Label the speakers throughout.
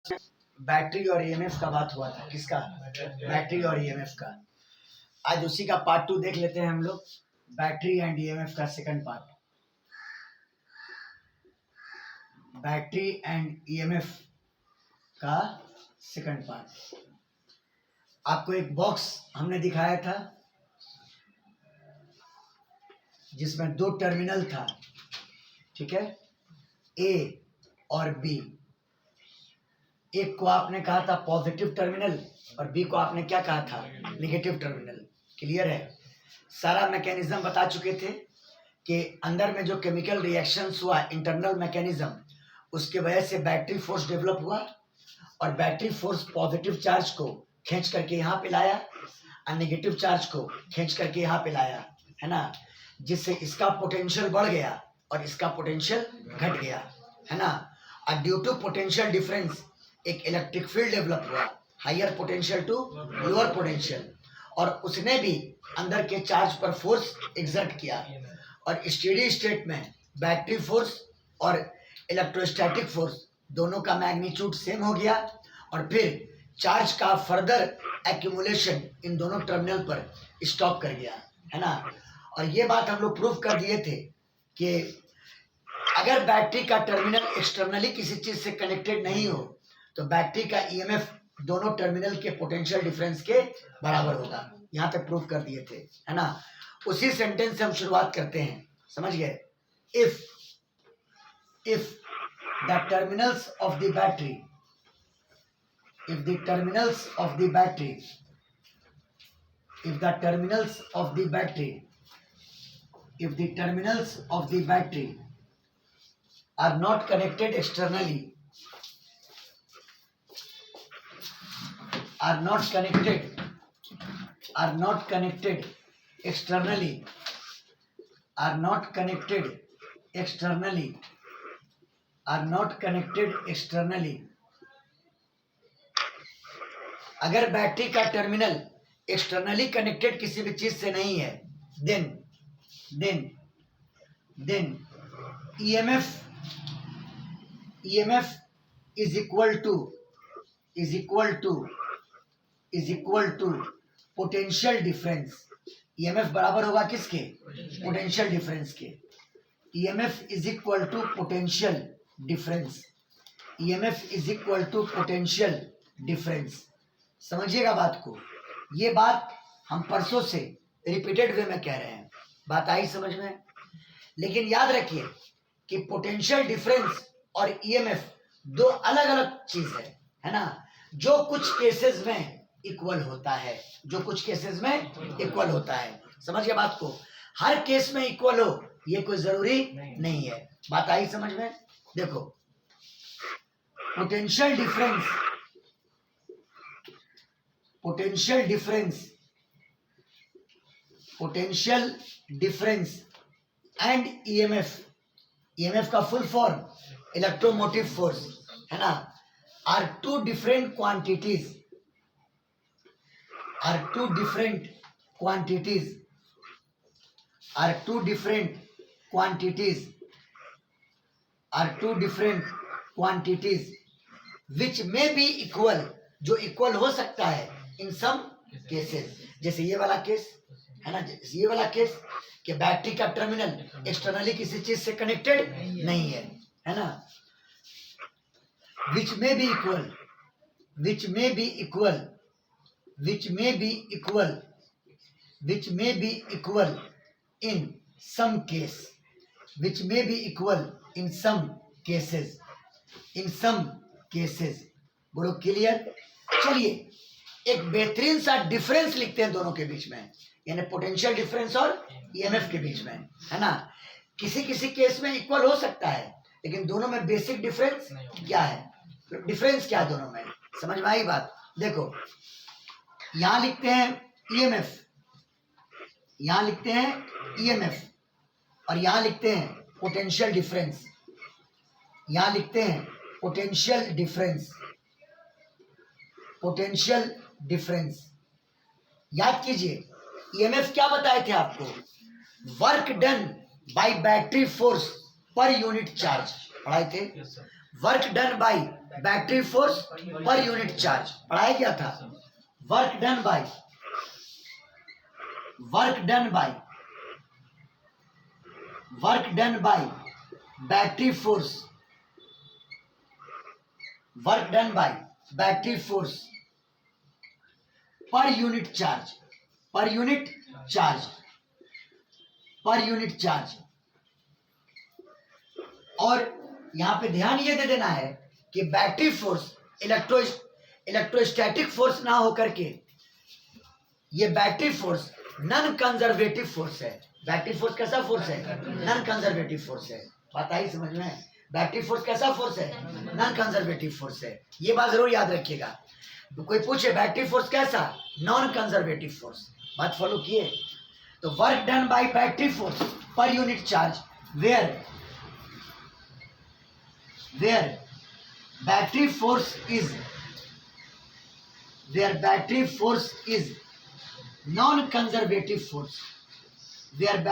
Speaker 1: Battery और EMF का बात हुआ था। किसका? बैटरी और ईएमएफ का। आज उसी का पार्ट 2 देख लेते हैं हम लोग। बैटरी एंड ईएमएफ का second part. Battery and EMF का सेकंड पार्ट। आपको एक बॉक्स हमने दिखाया था जिसमें 2 टर्मिनल था, ठीक है, ए और बी। एक को आपने कहा था पॉजिटिव टर्मिनल और बी को आपने क्या कहा था? Negative terminal. क्लियर है? सारा मैकेनिज्म बता चुके थे कि अंदर में जो केमिकल रिएक्शंस हुआ, इंटरनल मैकेनिज्म, उसके वजह से बैटरी फोर्स डेवलप हुआ और बैटरी फोर्स पॉजिटिव चार्ज को खींच करके यहाँ पे लाया और नेगेटिव चार्ज को खींच करके यहाँ पे लाया, है ना, जिससे इसका पोटेंशियल बढ़ गया और इसका पोटेंशियल घट गया, है ना। और ड्यू टू पोटेंशियल डिफरेंस एक इलेक्ट्रिक फील्ड डेवलप हुआ, higher potential to lower potential, और उसने भी अंदर के चार्ज पर फोर्स एक्सर्ट किया और स्टेडी स्टेट में बैटरी फोर्स और इलेक्ट्रोस्टैटिक फोर्स दोनों का मैग्नीट्यूड सेम हो गया और फिर चार्ज का फर्दर एक्यूमुलेशन इन दोनों टर्मिनल पर स्टॉप कर गया, है ना। और ये बात हम लोग प्रूव कर दिए थे कि अगर बैटरी का टर्मिनल एक्सटर्नली किसी चीज से कनेक्टेड नहीं हो तो बैटरी का ईएमएफ दोनों टर्मिनल के पोटेंशियल डिफरेंस के बराबर होगा। यहाँ तक प्रूव कर दिए थे, है ना। उसी सेंटेंस से हम शुरुआत करते हैं, समझ गए? If the terminals of the battery, if the terminals of the battery, if the terminals of the battery, if the terminals of the battery are not connected externally, are not connected externally, are not connected externally, अगर battery का terminal externally connected किसी भी चीज से नहीं है, then EMF is equal to potential difference. EMF बराबर होगा किसके? पोटेंशियल डिफरेंस के। EMF is equal to potential difference. EMF is equal to potential difference. समझिएगा बात को। ये बात हम परसों से रिपीटेड वे में कह रहे हैं, बात आई समझ में? लेकिन याद रखिए कि पोटेंशियल डिफरेंस और ईएमएफ दो अलग अलग चीज है ना। जो कुछ केसेस में इक्वल होता है, जो कुछ केसेस में इक्वल होता है, समझ गए बात को। हर केस में इक्वल हो ये कोई जरूरी नहीं है। बात आई समझ में? देखो, पोटेंशियल डिफरेंस एंड ईएमएफ का फुल फॉर्म इलेक्ट्रोमोटिव फोर्स, है ना, are two different quantities which may be equal, जो इक्वल हो सकता है इन सम केसेस। जैसे ये वाला केस है ना, ये वाला केस कि बैटरी का टर्मिनल एक्सटर्नली किसी चीज से कनेक्टेड नहीं है ना। Which may be equal in some cases. बोलो क्लियर? चलिए एक बेहतरीन सा डिफरेंस लिखते हैं दोनों के बीच में, यानी पोटेंशियल डिफरेंस और ईएमएफ के बीच में, है ना। किसी किसी केस में इक्वल हो सकता है लेकिन दोनों में बेसिक डिफरेंस क्या है? डिफरेंस क्या है दोनों में? समझ में आई बात? देखो, यहां लिखते हैं ईएमएफ, यहां लिखते हैं ईएमएफ और यहां लिखते हैं पोटेंशियल डिफरेंस। यहां लिखते हैं पोटेंशियल डिफरेंस। याद कीजिए, ईएमएफ क्या बताए थे आपको? Work done by battery force per unit charge पढ़ाए थे। Work done by battery force per unit charge पढ़ाया गया था। Work done by battery force per unit charge. और यहां पे ध्यान ये दे देना है कि बैटरी फोर्स इलेक्ट्रोस्टैटिक फोर्स ना होकर के ये battery force non conservative force है। बैटरी फोर्स कैसा फोर्स है? नॉन कंजर्वेटिव फोर्स है। बात आई समझ में? बैटरी फोर्स कैसा फोर्स है? नॉन कंजर्वेटिव फोर्स है। ये बात जरूर याद रखिएगा। कोई पूछे बैटरी फोर्स कैसा? Non conservative force. बात फॉलो किए? तो work done by battery force per unit charge where battery force is non conservative force, जहां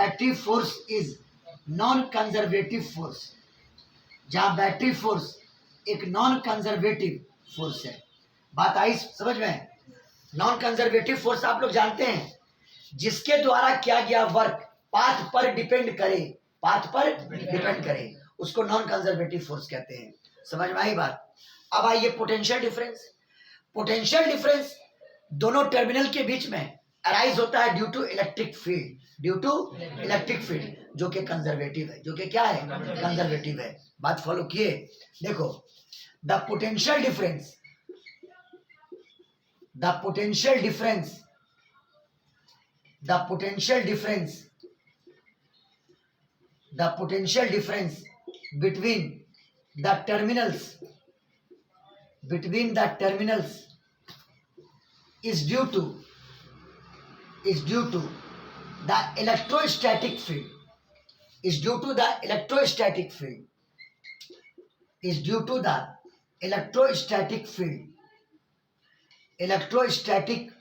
Speaker 1: बैटरी फोर्स एक नॉन कंजर्वेटिव फोर्स है। बात आई समझ में? नॉन कंजर्वेटिव फोर्स आप लोग जानते हैं, जिसके द्वारा किया गया वर्क पाथ पर डिपेंड करे, उसको नॉन कंजर्वेटिव फोर्स कहते हैं। समझ में आई बात? अब आइए पोटेंशियल डिफरेंस दोनों टर्मिनल के बीच में अराइज होता है ड्यू टू इलेक्ट्रिक फील्ड, जो कि कंजर्वेटिव है, जो कि क्या है? कंजर्वेटिव है। बात फॉलो किए? देखो, the potential difference between the terminals is due to the electrostatic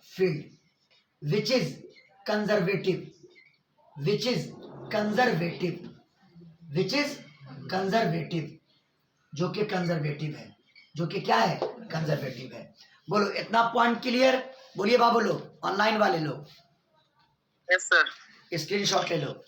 Speaker 1: field, which is conservative, जो कि कंजर्वेटिव है, जो कि क्या है? कंजर्वेटिव है। बोलो, इतना पॉइंट क्लियर? बोलिए बाबू लोग, ऑनलाइन वाले लोग।
Speaker 2: Yes sir.
Speaker 1: स्क्रीनशॉट ले लो।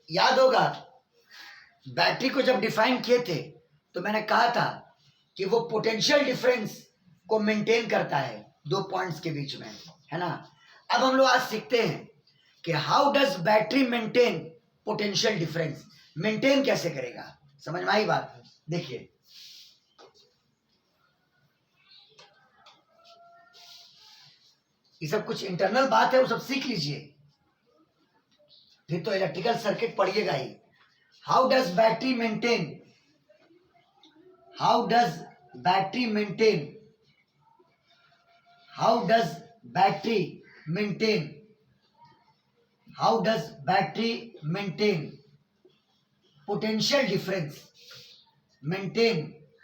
Speaker 1: याद होगा बैटरी को जब डिफाइन किए थे तो मैंने कहा था कि वो पोटेंशियल डिफरेंस को मेंटेन करता है दो पॉइंट्स के बीच में, है ना। अब हम लोग आज सीखते हैं कि how does battery maintain potential difference, maintain कैसे करेगा। समझ में आई बात? देखिए, ये सब कुछ इंटरनल बात है, वो सब सीख लीजिए, फिर तो इलेक्ट्रिकल सर्किट पढ़िएगा ही। How does battery maintain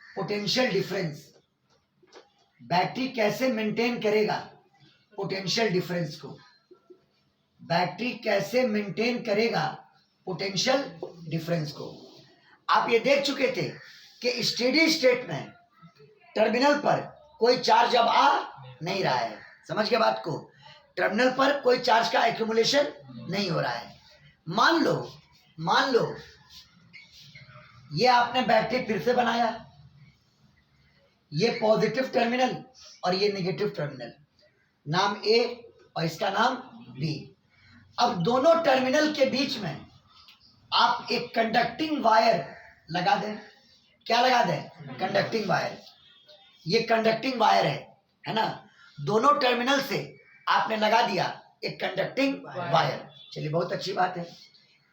Speaker 1: potential difference, battery कैसे मेंटेन करेगा पोटेंशियल डिफरेंस को, बैटरी कैसे मेंटेन करेगा पोटेंशियल डिफरेंस को। आप ये देख चुके थे कि स्टेडी स्टेट में टर्मिनल पर कोई चार्ज अब आ नहीं रहा है। समझ गए बात को? टर्मिनल पर कोई चार्ज का एक्यूमुलेशन नहीं हो रहा है। मान लो ये आपने बैटरी फिर से बनाया, ये पॉजिटिव टर्मिनल और ये नेगेटिव टर्मिनल, नाम ए और इसका नाम बी। अब दोनों टर्मिनल के बीच में आप एक कंडक्टिंग वायर लगा दें। क्या लगा दें? Conducting wire. ये कंडक्टिंग वायर है ना। दोनों टर्मिनल से आपने लगा दिया एक कंडक्टिंग वायर। चलिए, बहुत अच्छी बात है।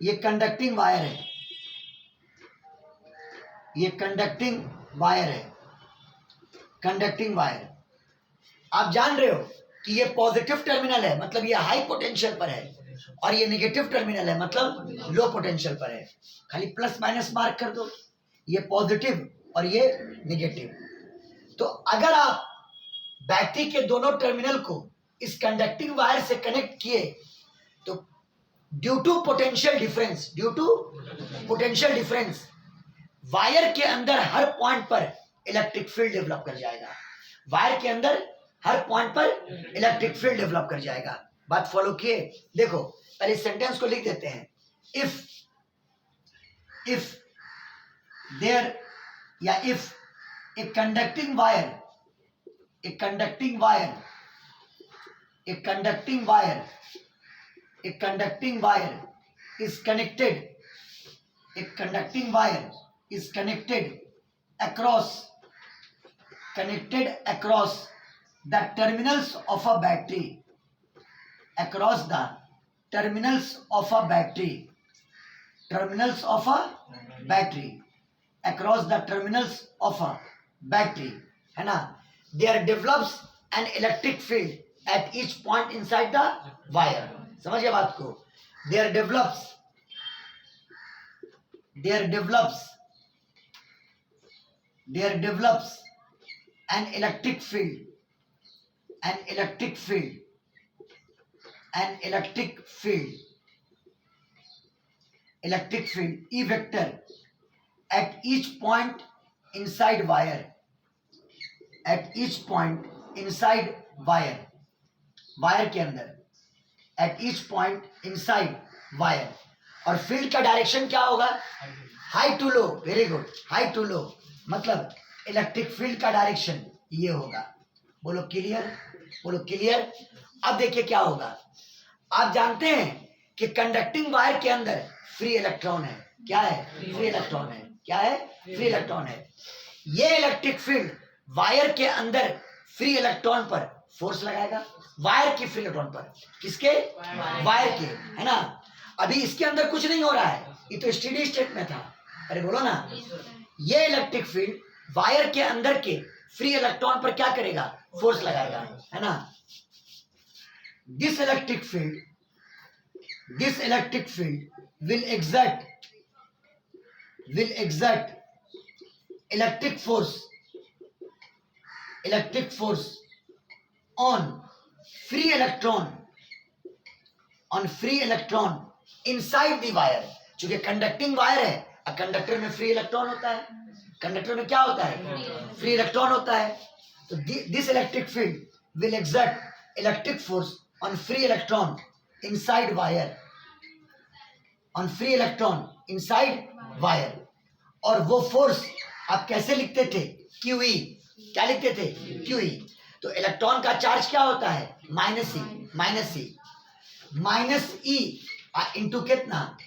Speaker 1: ये कंडक्टिंग वायर है, ये कंडक्टिंग वायर। आप जान रहे हो कि ये पॉजिटिव टर्मिनल है, मतलब ये हाई पोटेंशियल पर है, और ये नेगेटिव टर्मिनल है, मतलब लो पोटेंशियल पर है। खाली प्लस माइनस मार्क कर दो। ये पॉजिटिव और ये निगेटिव। तो अगर आप बैटरी के दोनों टर्मिनल को इस कंडक्टिंग वायर से कनेक्ट किए तो due to potential difference wire के अंदर हर पॉइंट पर इलेक्ट्रिक फील्ड डेवलप कर जाएगा। वायर के अंदर हर पॉइंट पर इलेक्ट्रिक फील्ड डेवलप कर जाएगा। बात फॉलो किए? देखो पहले सेंटेंस को लिख देते हैं। इफ देयर या if a conducting wire is connected across the terminals of a battery, across the terminals of a battery, है ना, there develops an electric field at each point inside the wire। समझिए बात को। there develops an electric field E vector at each point inside wire, wire के अंदर, at each point inside wire। और field का direction क्या होगा? High to low. Very good, high to low मतलब इलेक्ट्रिक फील्ड का डायरेक्शन ये होगा। बोलो क्लियर? अब देखिए क्या होगा। आप जानते हैं कि कंडक्टिंग वायर के अंदर फ्री इलेक्ट्रॉन है। क्या है? फ्री इलेक्ट्रॉन है। क्या है? फ्री इलेक्ट्रॉन है। ये इलेक्ट्रिक फील्ड वायर के अंदर फ्री इलेक्ट्रॉन पर फोर्स लगाएगा। वायर की फ्री इलेक्ट्रॉन पर। किसके? वायर के, है ना। अभी इसके अंदर कुछ नहीं हो रहा है, ये तो स्टेडी स्टेट में था। अरे बोलो ना। ये इलेक्ट्रिक फील्ड वायर के अंदर के फ्री इलेक्ट्रॉन पर क्या करेगा? फोर्स लगाएगा, है ना। This electric field will exert electric force on free electron inside the wire। चूंकि कंडक्टिंग वायर है, कंडक्टर में फ्री इलेक्ट्रॉन होता है। कंडक्टर में क्या होता है? फ्री इलेक्ट्रॉन होता है। तो this electric field will exert electric force on free electron inside wire। और वो फोर्स आप कैसे लिखते थे? QE। क्या लिखते थे? QE। तो इलेक्ट्रॉन का चार्ज क्या होता है? माइनस ई इंटू कितना?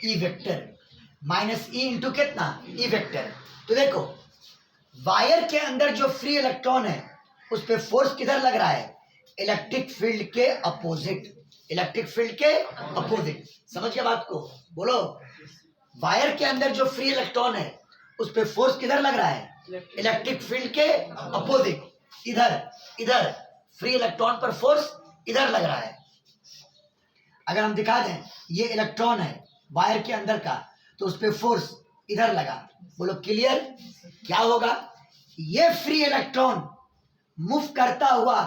Speaker 1: E vector. तो देखो वायर के अंदर जो फ्री इलेक्ट्रॉन है उस पे फोर्स किधर लग रहा है? इलेक्ट्रिक फील्ड के अपोजिट। समझ गए बात को? बोलो। वायर के अंदर जो फ्री इलेक्ट्रॉन है उस पे फोर्स किधर लग रहा है? इलेक्ट्रिक फील्ड के अपोजिट। इधर फ्री इलेक्ट्रॉन पर फोर्स इधर लग रहा है। अगर हम दिखा दें ये इलेक्ट्रॉन है वायर के अंदर का, तो उस पे फोर्स इधर लगा। बोलो क्लियर? क्या होगा? ये फ्री इलेक्ट्रॉन मूव करता हुआ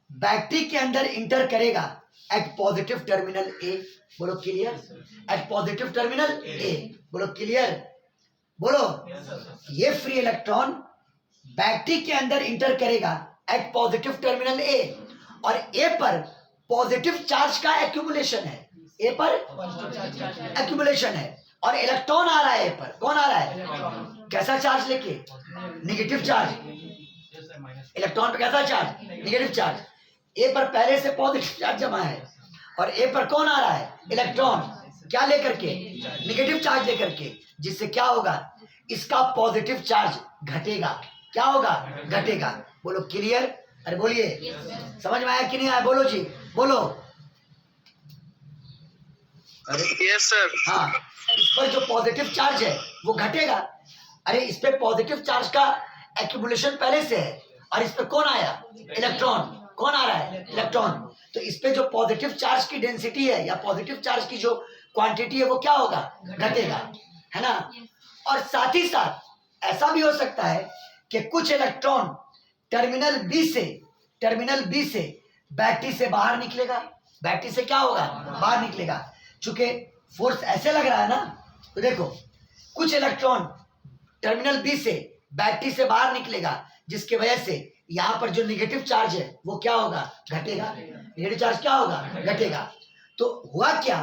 Speaker 1: बैटरी के अंदर इंटर करेगा एट पॉजिटिव टर्मिनल ए। बोलो clear? At positive terminal A. बोलो क्लियर? बोलो। ये फ्री इलेक्ट्रॉन बैटरी के अंदर इंटर करेगा एट पॉजिटिव टर्मिनल ए, और ए पर पॉजिटिव चार्ज का एक्यूमुलेशन है। ए पर एक्यूमुलेशन है और इलेक्ट्रॉन आ रहा है ए पर। कौन आ रहा है? कैसा चार्ज लेके? Negative charge. इलेक्ट्रॉन पर कैसा चार्ज? Negative charge. ए पर पहले से पॉजिटिव चार्ज जमा है और ए पर कौन आ रहा है? इलेक्ट्रॉन। क्या लेकर के? नेगेटिव चार्ज लेकर के। जिससे क्या होगा? इसका पॉजिटिव चार्ज घटेगा। क्या होगा? घटेगा। बोलो क्लियर? अरे बोलिए। समझ में आया कि नहीं आया? बोलो जी, बोलो।
Speaker 2: Yes sir.
Speaker 1: हाँ, इस पर जो पॉजिटिव चार्ज है वो घटेगा। अरे इस पे पॉजिटिव चार्ज का एक्यूमुलेशन पहले से है और इस पे कौन आया? इलेक्ट्रॉन। कौन आ रहा है? इलेक्ट्रॉन। तो इस पे जो पॉजिटिव चार्ज की डेंसिटी है या पॉजिटिव चार्ज की जो क्वांटिटी है वो क्या होगा? घटेगा, है ना। और साथ ही साथ ऐसा भी हो सकता है कि कुछ इलेक्ट्रॉन टर्मिनल बी से बैटरी से बाहर निकलेगा। बैटरी से क्या होगा? बाहर निकलेगा। चूंकि फोर्स ऐसे लग रहा है ना, तो देखो कुछ इलेक्ट्रॉन टर्मिनल बी से बैटरी से बाहर निकलेगा, जिसकी वजह से यहां पर जो नेगेटिव चार्ज है वो क्या होगा? घटेगा। नेगेटिव चार्ज क्या होगा? घटेगा। तो हुआ क्या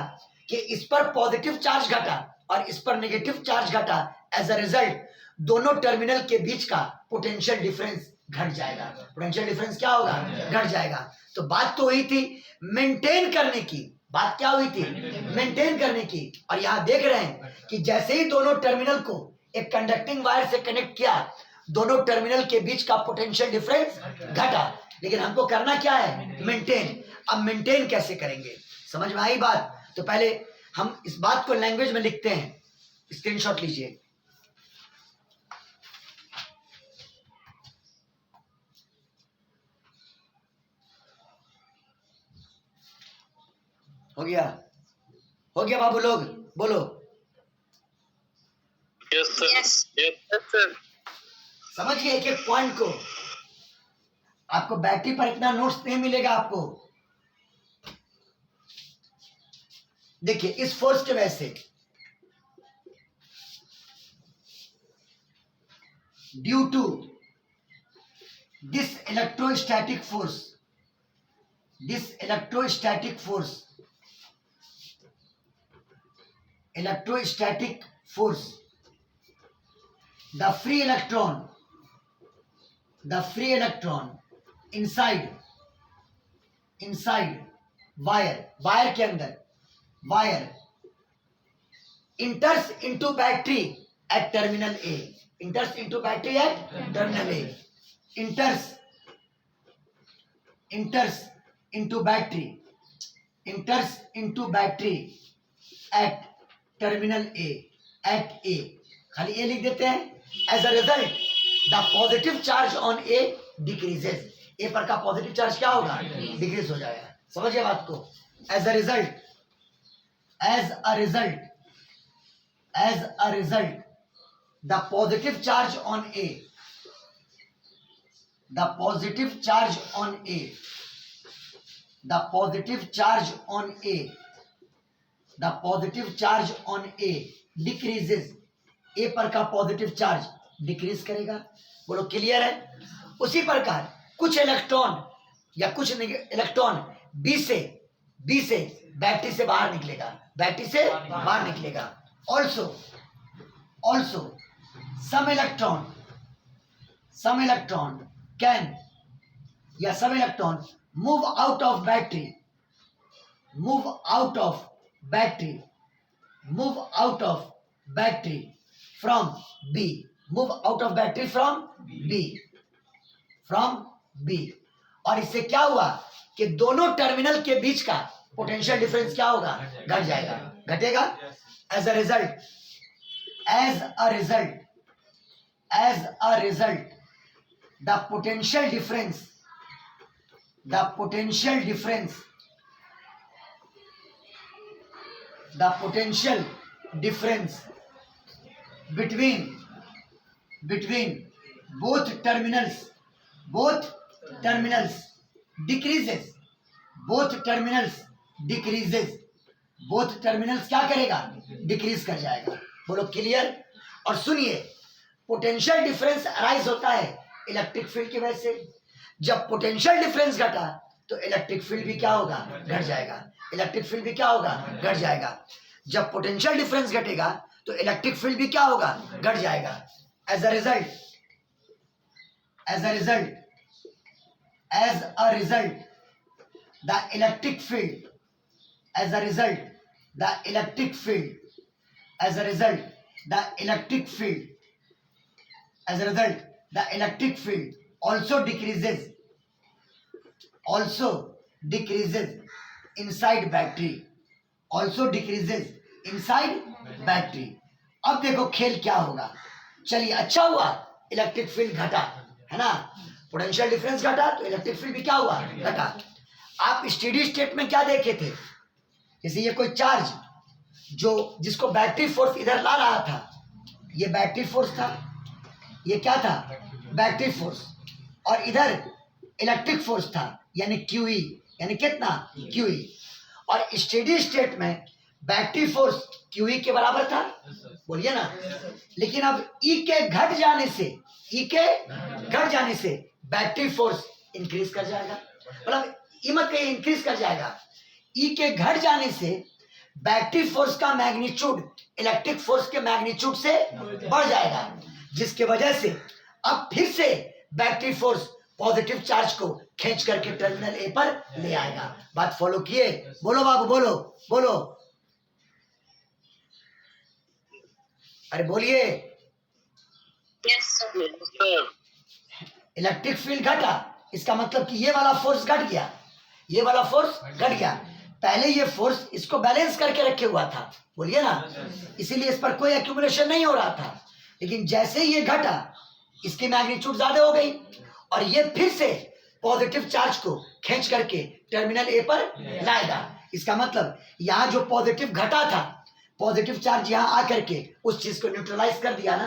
Speaker 1: कि इस पर पॉजिटिव चार्ज घटा और इस पर नेगेटिव चार्ज घटा। एज अ रिजल्ट दोनों टर्मिनल के बीच का पोटेंशियल डिफरेंस घट जाएगा। पोटेंशियल डिफरेंस क्या होगा? घट जाएगा। तो बात तो हुई थी मेंटेन करने की। बात क्या हुई थी? मेंटेन करने की। और यहां देख रहे हैं कि जैसे ही दोनों टर्मिनल को एक कंडक्टिंग वायर से कनेक्ट किया, दोनों टर्मिनल के बीच का पोटेंशियल डिफरेंस घटा। लेकिन हमको करना क्या है? मेंटेन। अब मेंटेन कैसे करेंगे? समझ में आई बात? तो पहले हम इस बात को लैंग्वेज में लिखते हैं। स्क्रीनशॉट लीजिए। हो गया? हो गया बाबू लोग? बोलो।
Speaker 2: Yes sir. Yes sir.
Speaker 1: समझ गए एक एक पॉइंट को? आपको बैटरी पर इतना नोट्स नहीं मिलेगा आपको। देखिए इस फोर्स के वजह से due to this electrostatic force the free electron inside wire के अंदर wire enters into battery at terminal A enters into battery at terminal A enters into battery at terminal A at A खाली ए लिख देते हैं। As a result the positive charge on A decreases. A पर का positive charge क्या होगा? Decrease हो जाएगा। समझिए बात को? As a result the positive charge on A decreases. A पर का पॉजिटिव चार्ज डिक्रीज करेगा। बोलो क्लियर है? उसी प्रकार कुछ इलेक्ट्रॉन या कुछ इलेक्ट्रॉन बी से बैटरी से बाहर निकलेगा। Also some electron move out of battery from B और इससे क्या हुआ कि दोनों टर्मिनल के बीच का पोटेंशियल डिफरेंस क्या होगा? घट जाएगा। घटेगा। As a result the potential difference between both terminals decreases। both terminals क्या करेगा? डिक्रीज कर जाएगा। बोलो क्लियर? और सुनिए पोटेंशियल डिफरेंस अराइज होता है इलेक्ट्रिक फील्ड की वजह से। जब पोटेंशियल डिफरेंस घटा तो इलेक्ट्रिक फील्ड भी क्या होगा? घट जाएगा। जब पोटेंशियल डिफरेंस घटेगा तो इलेक्ट्रिक फील्ड भी क्या होगा? घट जाएगा। As a result the electric field also decreases inside battery। अब देखो खेल क्या होगा। चलिए अच्छा हुआ इलेक्ट्रिक फील्ड घटा, है ना? पोटेंशियल डिफरेंस घटा तो इलेक्ट्रिक फील्ड भी क्या हुआ? घटा। आप स्टेडी स्टेट में क्या देखे थे? जैसे ये कोई चार्ज जिसको बैटरी फोर्स इधर ला रहा था, ये बैटरी फोर्स था। ये क्या था, बैटरी फोर्स, और इधर इलेक्ट्रिक फोर्स था यानी QE, यानी कितना, QE। और स्टेडी स्टेट में बैटरी फोर्स QE के बराबर था, बोलिए ना। लेकिन अब E के घट जाने से, E के घट जाने से बैटरी फोर्स इंक्रीज कर जाएगा, मतलब ई मत कहिए इंक्रीज कर जाएगा, E के घट जाने से बैटरी फोर्स का मैग्नीट्यूड इलेक्ट्रिक फोर्स के मैग्नीट्यूड से बढ़ जाएगा, जिसके वजह से अब फिर से बैटरी फोर्स पॉजिटिव चार्ज को खींच करके टर्मिनल ए पर ले आएगा। बात फॉलो किए, बोलो बाबू, बोलो बोलो, अरे बोलिए।
Speaker 2: Yes, sir.
Speaker 1: इलेक्ट्रिक फील्ड घटा, इसका मतलब कि ये वाला फोर्स घट गया, ये वाला फोर्स घट गया। पहले ये फोर्स इसको बैलेंस करके रखे हुआ था, बोलिए ना, इसीलिए इस पर कोई एक्यूमुलेशन नहीं हो रहा था। लेकिन जैसे ही ये घटा, इसकी मैग्नीट्यूड ज्यादा हो गई और ये फिर से पॉजिटिव चार्ज को खींच करके टर्मिनल ए पर लाएगा। इसका मतलब यहाँ जो पॉजिटिव घटा था, पॉजिटिव चार्ज यहाँ आकर के उस चीज को न्यूट्रलाइज कर दिया ना।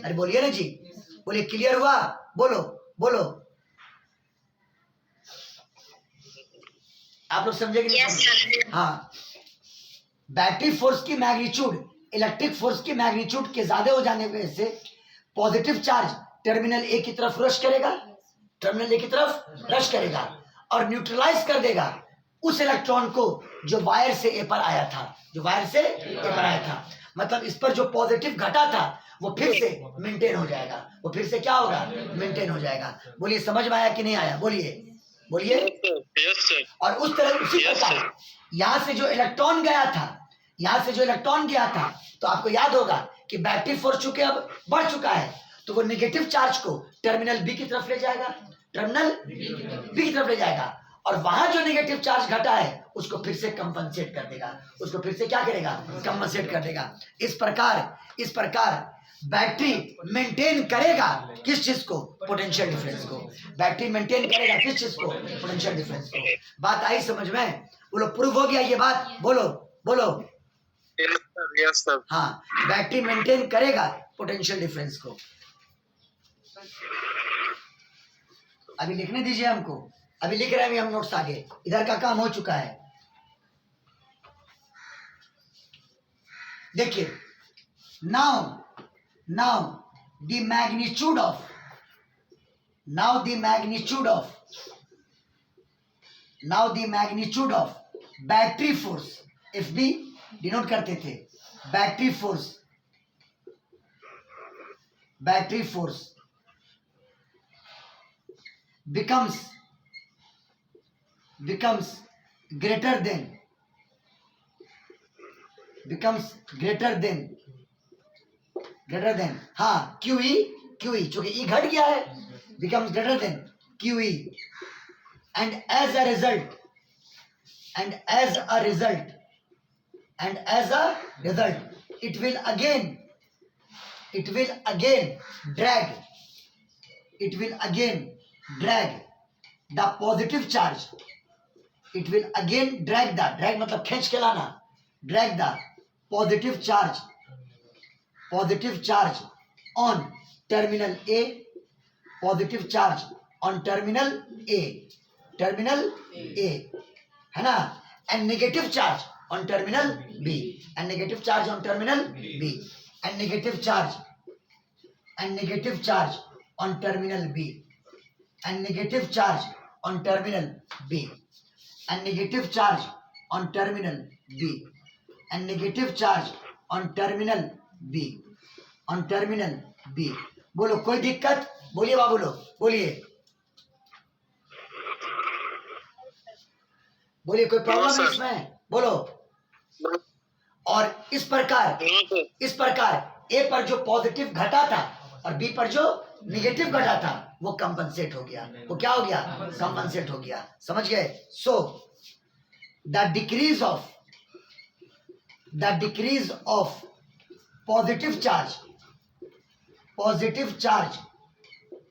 Speaker 1: अरे बोलिए ना जी, बोलिए, क्लियर हुआ, बोलो बोलो, आप लोग समझे कि नहीं?
Speaker 2: Yes, sir.
Speaker 1: हाँ, बैटरी फोर्स की मैग्नीट्यूड इलेक्ट्रिक फोर्स की मैग्नीट्यूड के ज्यादा हो जाने की वजह से पॉजिटिव चार्ज टर्मिनल ए की तरफ रश करेगा, टर्मिनल ए की तरफ रश करेगा और न्यूट्रलाइज कर देगा उस इलेक्ट्रॉन को जो वायर से ए पर आया था, जो वायर से ए पर आया था। मतलब इस पर जो पॉजिटिव घटा था वो फिर से मेंटेन हो जाएगा, वो फिर से क्या होगा, मेंटेन हो जाएगा। बोलिए, समझ में आया कि नहीं आया, बोलिए बोलिए।
Speaker 2: Yes, sir.
Speaker 1: और उस तरह उसी
Speaker 2: Yes,
Speaker 1: प्रकार
Speaker 2: sir.
Speaker 1: यहां से जो इलेक्ट्रॉन गया था, यहां से जो इलेक्ट्रॉन गया था, तो आपको याद होगा कि बैटरी फोर्स चूंकि अब बढ़ चुका है तो वो नेगेटिव चार्ज को टर्मिनल बी की तरफ ले जाएगा, टर्मिनल बी की तरफ ले जाएगा और वहां जो नेगेटिव चार्ज घटा है उसको फिर से कंपनसेट कर देगा, उसको फिर से क्या करेगा, कंपनसेट कर देगा। इस प्रकार बैटरी मेंटेन करेगा किस चीज को, पोटेंशियल डिफरेंस को। बैटरी मेंटेन करेगा किस चीज को, पोटेंशियल डिफरेंस को। बात आई समझ में, बोलो, प्रूव हो गया ये बात, बोलो बोलो।
Speaker 2: Yes, sir. Yes, sir.
Speaker 1: हाँ, बैटरी मेंटेन करेगा पोटेंशियल डिफरेंस को। अभी लिखने दीजिए हमको, अभी लिख रहे हैं हम नोट्स आगे, इधर का काम हो चुका है। देखिए, now the magnitude of battery force, FB denote करते थे, battery force becomes greater than हाँ QE चूंकि E घट गया है, becomes greater than QE and as a result it will again drag the positive charge, it will again drag मतलब खींच के लाना, drag the positive charge on terminal A, positive charge on terminal A है ना, and negative charge on terminal B, and negative charge on terminal B, and negative charge on terminal B, and negative charge on terminal B, and negative charge on terminal B, and negative charge on terminal B, on terminal B। बोलो, कोई दिक्कत, बोलिए बाबू लोग, बोलिए कोई problem है इसमें, बोलो। और इस प्रकार ए पर जो पॉजिटिव घटा था और बी पर जो नेगेटिव घटा था वो कंपनसेट हो गया, वो क्या हो गया, कंपनसेट हो गया, समझ गए। So the decrease of positive charge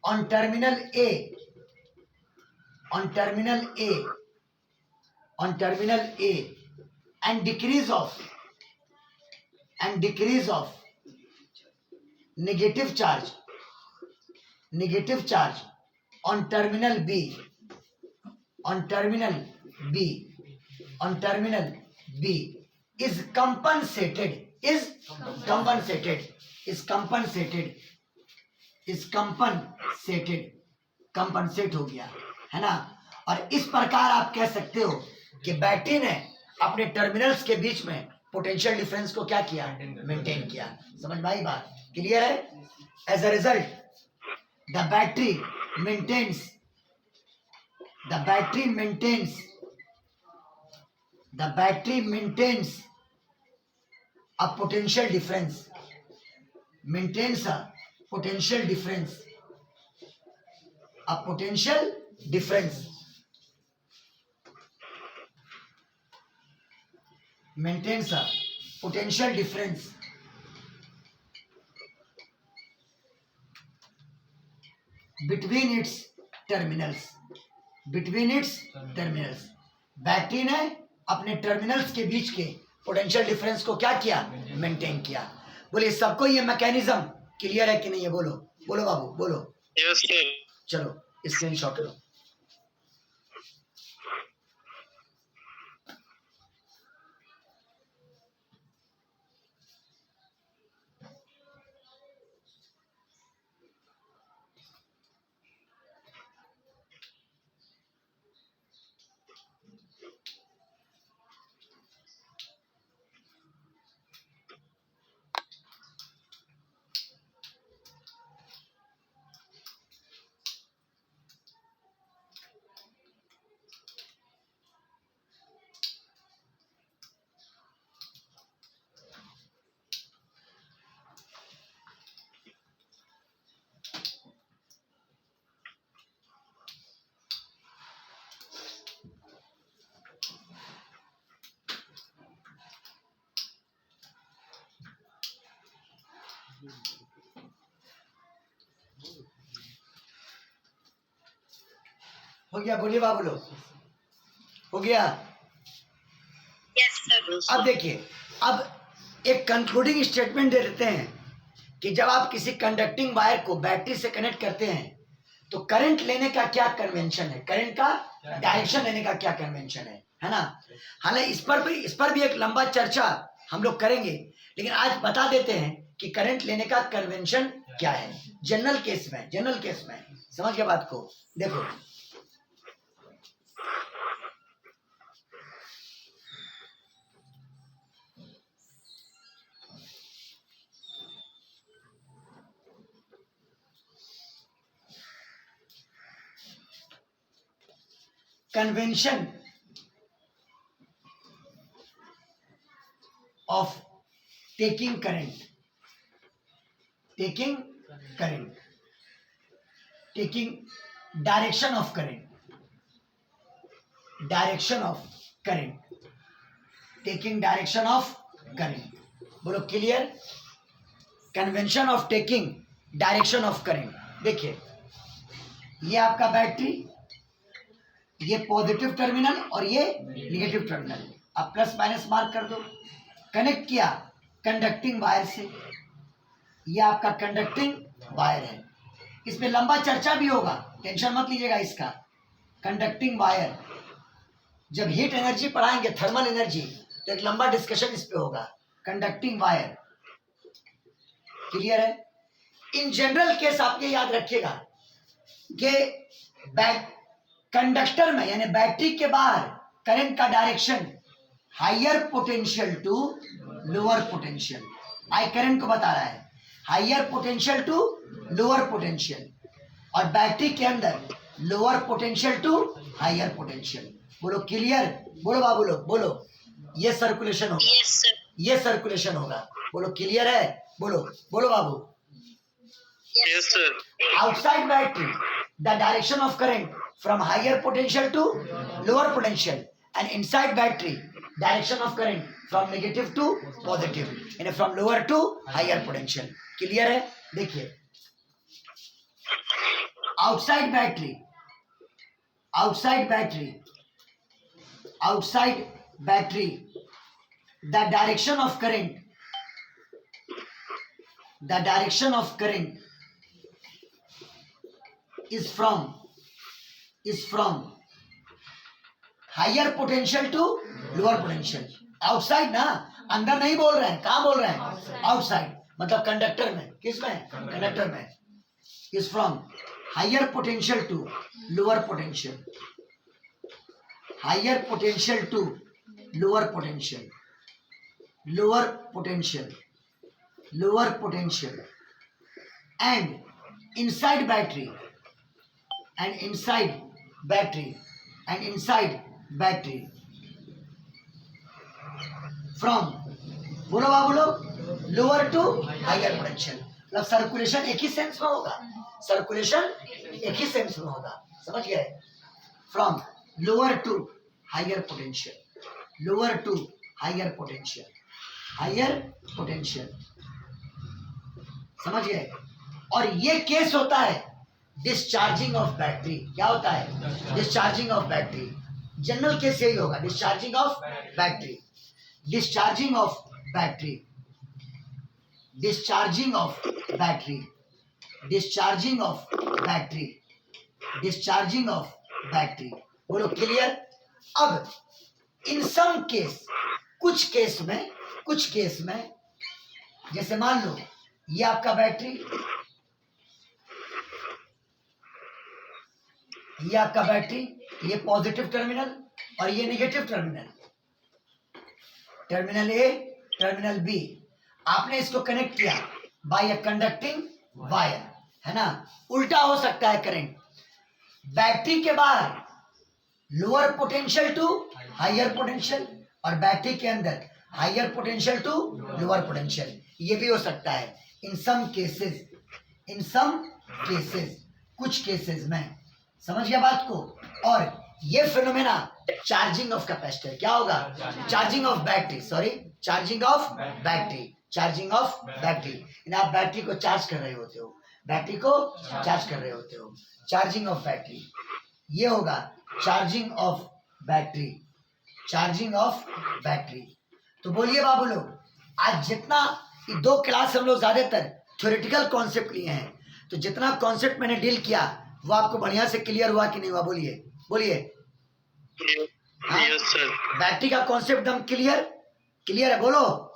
Speaker 1: on terminal A and decrease of negative charge negative charge on terminal B, on terminal B, on terminal B is compensated, is compensated, is compensated, is compensated, compensate हो गया है ना। और इस प्रकार आप कह सकते हो कि बैटरी ने अपने टर्मिनल्स के बीच में पोटेंशियल डिफरेंस को क्या किया, मेंटेन किया। समझ में आई बात, क्लियर है। As a result the battery maintains, the battery maintains, the battery maintains a potential difference, maintains a potential difference, a potential difference, maintains a potential difference between its terminals, between its terminals। Battery ने अपने terminals के बीच के potential difference को क्या किया, maintain किया। बोले सबको ये मैकेनिज्म क्लियर है कि नहीं है, बोलो बोलो बाबू बोलो।
Speaker 2: Yes, sir.
Speaker 1: चलो स्क्रीनशॉट लो। हो गया, बोलिए बाबू लोग, हो गया।
Speaker 2: Yes, sir.
Speaker 1: अब देखिए, अब एक कंक्लूडिंग स्टेटमेंट दे देते हैं कि जब आप किसी कंडक्टिंग वायर को बैटरी से कनेक्ट करते हैं तो करंट लेने का क्या कन्वेंशन है, करंट का डायरेक्शन लेने का क्या कन्वेंशन है ना। हालांकि इस पर भी एक लंबा चर्चा हम लोग करेंगे, लेकिन आज बता देते हैं कि करंट लेने का कन्वेंशन क्या है जनरल केस में, जनरल केस में। समझ गए बात को। देखो convention of taking current, taking current, taking direction of current, direction of current, taking direction of current। बोलो clear. Convention of taking direction of current. देखिए ये आपका बैटरी, ये पॉजिटिव टर्मिनल और ये निगेटिव टर्मिनल। अब प्लस माइनस मार्क कर दो। कनेक्ट किया कंडक्टिंग वायर से, ये आपका कंडक्टिंग वायर है। इसमें लंबा चर्चा भी होगा, टेंशन मत लीजिएगा इसका। कंडक्टिंग वायर, जब हीट एनर्जी पढ़ाएंगे, थर्मल एनर्जी, तो एक लंबा डिस्कशन इस पे होगा। कंडक्टिंग वायर क्लियर है। इन जनरल केस आप ये याद रखिएगा कि कंडक्टर में यानी बैटरी के बाहर करंट का direction higher potential to lower potential. I current को बता रहा है, higher potential to lower potential, और बैटरी के अंदर lower potential to higher potential. बोलो क्लियर, बोलो बाबू लोग बोलो। ये सर्कुलेशन होगा,
Speaker 2: Yes, sir.
Speaker 1: ये सर्कुलेशन होगा। बोलो क्लियर है, बोलो बोलो बाबू।
Speaker 2: Yes, sir.
Speaker 1: Outside battery, the direction of current from higher potential to lower potential, and inside battery, direction of current from negative to positive, and from lower to higher potential। Clear है। देखिए outside battery, outside battery, outside battery, the direction of current, the direction of current is from higher potential to lower potential. Outside ना, अंदर नहीं बोल रहे हैं, कहाँ बोल रहे हैं? आउटसाइड, मतलब कंडक्टर में. किस में? कंडक्टर में. is from higher potential to lower potential. Higher potential to lower potential. Lower potential. Lower potential. And inside battery. And inside battery. And inside battery. From बोलो बाबू बोलो, लोअर टू हायर पोटेंशियल. मतलब circulation एक ही sense में होगा. Circulation एक ही sense में होगा. समझ गए? From lower to higher potential. Lower to higher potential. Higher potential. समझ गए? और ये केस होता है डिस्चार्जिंग ऑफ बैटरी. क्या होता है? Discharging of battery. General case यही होगा, discharging of battery. Discharging of battery. Discharging of battery. Discharging of battery. Discharging of battery. बोलो क्लियर? अब इन सम केस, कुछ केस में जैसे मान लो ये आपका बैटरी, ये पॉजिटिव टर्मिनल और ये negative terminal. Terminal A, terminal B. आपने इसको कनेक्ट किया बाय अ कंडक्टिंग वायर, है ना? उल्टा हो सकता है करंट. बैटरी के बाहर lower potential to higher potential और बैटरी के अंदर higher potential to lower potential. ये भी हो सकता है इन सम केसेस. कुछ केसेस में. समझ गया बात को? और ये फिनोमेना चार्जिंग ऑफ कैपेसिटर. क्या होगा? Charging of battery. Sorry, charging of battery. आप बैटरी को चार्ज कर रहे होते हो. Charging of battery. ये होगा चार्जिंग ऑफ बैटरी. तो बोलिए बाबू लोग, आज जितना ये 2 क्लास हम लोग ज्यादातर थ्योरेटिकल कॉन्सेप्ट लिए हैं, तो जितना कॉन्सेप्ट मैंने डील किया वो आपको बढ़िया से क्लियर हुआ कि नहीं हुआ? बोलिए. हाँ?
Speaker 2: Yes sir.
Speaker 1: बैटरी का कॉन्सेप्ट एकदम क्लियर है. बोलो.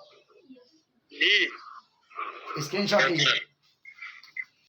Speaker 2: जी.
Speaker 1: स्क्रीनशॉट लीजिए.